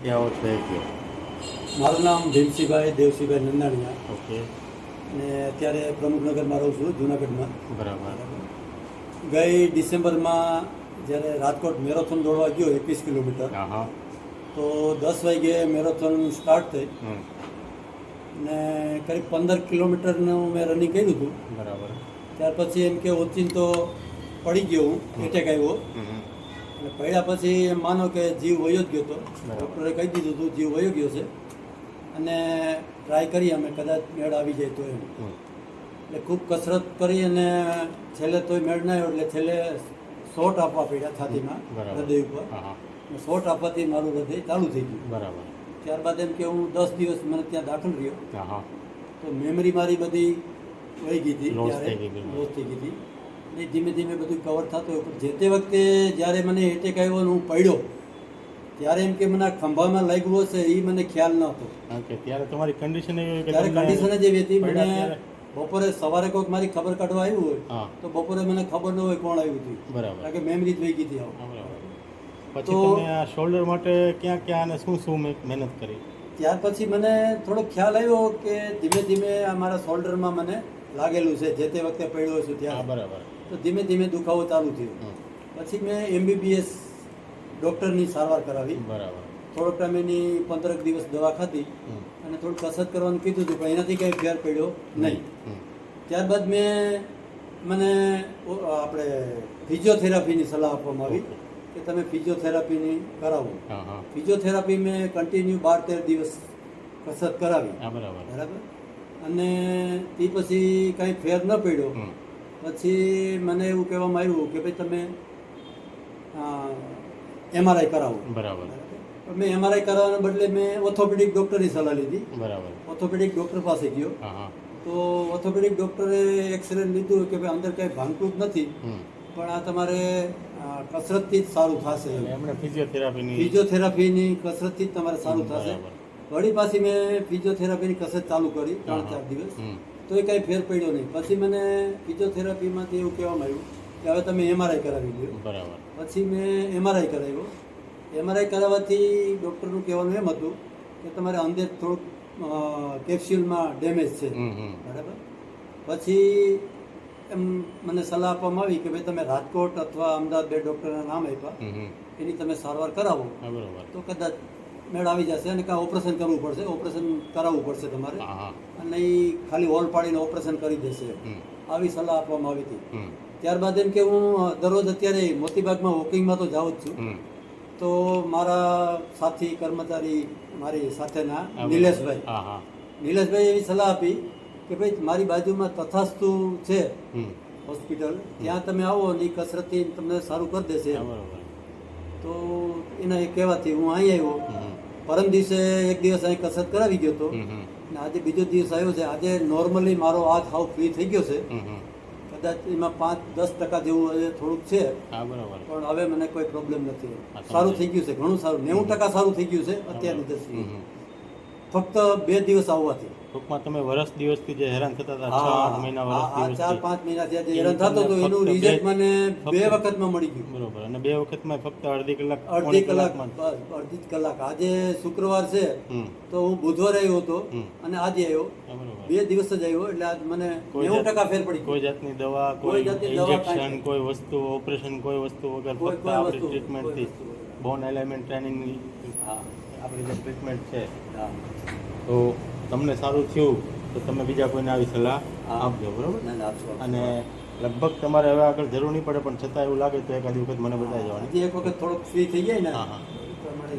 ક્યાં છે કે મારું નામ ભીમસિંહભાઈ દેવસિંહભાઈ નંદાણીયા ઓકે અને અત્યારે પ્રમુખનગરમાં રહું છું જુનાગઢમાં. બરાબર. ગઈ ડિસેમ્બરમાં જ્યારે રાજકોટ મેરેથોન દોડવા ગયો 21 કિલોમીટર, હા હા. તો 10 વાગ્યે મેરેથોન સ્ટાર્ટ થઈ હમ. અને કરીબ 15 કિલોમીટરનું મેં રનિંગ કર્યું હતું. બરાબર. ત્યાર પછી એમ કે ઓચિંતો પડી ગયો હું, એટેક આવ્યો હમ. અને પડ્યા પછી એમ માનો કે જીવ વયો જ ગયો હતો. બરાબર. ડૉક્ટરે કહી દીધું હતું જીવ વયો ગયો છે અને ટ્રાય કરી અમે કદાચ મેળ આવી જાય તો એમ. હમ. એટલે ખૂબ કસરત કરી અને છેલ્લે તોય મેળ ના આવ્યો, એટલે છેલ્લે શોટ આપવા પડ્યા છાતીમાં, બરાબર. હૃદય ઉપર. હા હા. શોટ આપવાથી મારું હૃદય ચાલુ થઈ ગયું. બરાબર. ત્યારબાદ એમ કે હું 10 દિવસ મને ત્યાં દાખલ રહ્યો, હા હા. તો મેમરી મારી બધી વહી ગઈ હતી, Loss ત્યારે થઈ ગઈ હતી. લોસ થઈ ગઈ હતી. અને ધીમે ધીમે બધું કવર થતું હોય. પણ જે તે વખતે જ્યારે મને એટેક આવ્યો અને હું પડ્યો, ત્યારે એમ કે મને આ ખંભામાં લાગ્યું હશે એ મને ખ્યાલ નહોતો. ઓકે, ત્યારે તમારી કન્ડિશન એવી કે ત્યારે તમને કન્ડિશન જ એવી હતી. મને પડ્યા ત્યારે? બપોરે સવારે કોઈક મારી ખબર કાઢવા આવ્યું હોય હા. તો બપોરે મને ખબર ન હોય કોણ આવ્યું હતું, બરાબર. કારણ કે મેમરી જ વહી ગઈ હતી. હા, બરાબર. પછી તો- તમે આ શોલ્ડર માટે ક્યાં ક્યાં અને શું શું મહેનત કરી? ત્યાર પછી મને થોડો ખ્યાલ આવ્યો કે ધીમે ધીમે આ મારા શોલ્ડરમાં મને લાગેલું છે, જે તે વખતે પડ્યો છું હા, ત્યાં. બરાબર. તો ધીમે ધીમે દુખાવો ચાલુ થયો. હમ. પછી મેં MBBS ડૉક્ટરની સારવાર કરાવી. બરાબર. થોડોક ટાઈમ એની 15 દિવસ દવા ખાધી હમ. અને થોડું કસરત કરવાનું કીધું હતું, પણ એનાથી કંઈ ફેર પડ્યો નહીં. હમ. ત્યારબાદ મને આપણે ફિઝિયોથેરાપીની સલાહ આપવામાં આવી કે તમે ફિઝિયોથેરાપીની કરાવો. હા હા. ફિઝિયોથેરાપી મેં કન્ટિન્યુ 12-13 દિવસ કસરત કરાવી. હા, બરાબર. બરાબર. અને તે પછી કાંઈ ફેર ન પડ્યો. હમ. પછી મને એવું કહેવામાં આવ્યું કે ભાઈ તમે MRI કરાવો. બરાબર. પણ મેં MRI કરાવવાના બદલે મેં ઓર્થોપેડિક ડૉક્ટરની સલાહ લીધી. બરાબર. ઓર્થોપેડિક ડૉક્ટર પાસે ગયો હા હા. તો ઓર્થોપેડિક ડૉક્ટરે એક્સરે લીધું કે ભાઈ અંદર કાંઈ ભાંગતું જ નથી, હમ. પણ આ તમારે કસરતથી જ સારું થશે. એટલે એમણે ફિઝિયોથેરાપીની ફિઝિયોથેરાપીની કસરતથી જ તમારે સારું થશે. બરાબર. વળી પાછી મેં ફિઝિયોથેરાપીની કસરત ચાલુ કરી હા, 3-4 દિવસ. હમ. તો એ કાંઈ ફેર પડ્યો નહીં. પછી મને ફિઝિયોથેરાપીમાંથી એવું કહેવામાં આવ્યું કે હવે તમે MRI કરાવી લો. બરાબર. પછી મેં MRI કરાવ્યો. MRI કરાવવાથી ડૉક્ટરનું કહેવાનું એમ હતું કે તમારે અંદર થોડુંક કેપ્સ્યુલમાં ડેમેજ છે. હમ હમ. બરાબર. પછી એમ મને સલાહ આપવામાં આવી કે ભાઈ તમે રાજકોટ અથવા અમદાવાદ 2 ડૉક્ટરના નામ આપ્યા, હમ હમ. એની તમે સારવાર કરાવો હા, બરાબર. તો કદાચ મેળ આવી જશે. અને કાં ઓપરેશન કરવું પડશે, ઓપરેશન કરાવવું પડશે તમારે, હા હા. અને એ ખાલી હોલ પાડીને ઓપરેશન કરી દેશે, હમ. આવી સલાહ આપવામાં આવી હતી. હમ. ત્યારબાદ એમ કે હું દરરોજ અત્યારે મોતીબાગમાં વોકિંગમાં તો જાઉં જ છું. હમ. તો મારા સાથી કર્મચારી મારી સાથેના હા, બરાબર. નિલેશભાઈ હા હા. નિલેશભાઈ એવી સલાહ આપી કે ભાઈ મારી બાજુમાં તથાસ્તુ છે હમ. હોસ્પિટલ, ત્યાં તમે આવો અને એ કસરતથી તમને સારું કરી દેશે. હા, બરાબર. તો એના એ કહેવાથી હું અહીં આવ્યો. હમ. પરમ દિવસે એક દિવસ અહીં કસરત કરાવી ગયો હતો હમ હમ. અને આજે બીજો દિવસ આવ્યો છે. આજે નોર્મલી મારો હાથ હાવ ફ્રી થઈ ગયો છે. હમ હમ. કદાચ એમાં 5-10% જેવું હજી થોડુંક છે, હા, બરાબર. પણ હવે મને કોઈ પ્રોબ્લેમ નથી. હા, સારું સમજાય. થઈ ગયું છે, ઘણું સારું. 90% સારું થઈ ગયું છે અત્યારની હમ દ્રષ્ટિએ. હમ. ફક્ત 2 દિવસ આવવાથી. ટૂંકમાં તમે વર્ષ દિવસથી જે હેરાન થતા હતા, હા, 6-8 મહિના વર્ષ આ દિવસથી 4-5 મહિનાથી આજે એ હેરાન થતો હતો, તમને એનું ફક્ત રિઝલ્ટ બે- મને ફક્ત- 2 વખતમાં મળી ગયું. બરોબર. અને 2 વખતમાં ફક્ત અડધી કલાક અડધી પોણી કલાક, કલાકમાં જ. બસ અડધી જ કલાક. આજે શુક્રવાર છે હમ. તો હું બુધવારે આવ્યો હતો હમ. અને આજે આવ્યો. હા, બરોબર. 2 દિવસ જ આવ્યો, એટલે આજ મને કોઈ 90% ફેર પડી કોઈ ગયો. જાતની દવા, કોઈ કોઈ જાતની દવા, કાંઈ ઇન્જેક્શન, નહીં. કોઈ વસ્તુ, ઓપરેશન, કોઈ વસ્તુ વગર કોઈ- ફક્ત કોઈ આપણી વસ્તુ, ટ્રીટમેન્ટથી કોઈ વસ્તુ. બોન એલાઇનમેન્ટ ટ્રેનિંગની હા, આપણી જે ટ્રીટમેન્ટ છે, હા. તો તમને સારું થયું તો તમે બીજા કોઈને આવી સલાહ હા. આપજો, બરોબર. ના, ના, આપશો. અને લગભગ તમારે હવે આગળ જરૂર નહીં પડે, પણ છતાં એવું લાગે તો એકાદી વખત મને બતાવી જવાની. હજી એક વખત થોડોક ફ્રી થઈ જાય ને હા, હા. એ પ્રમાણે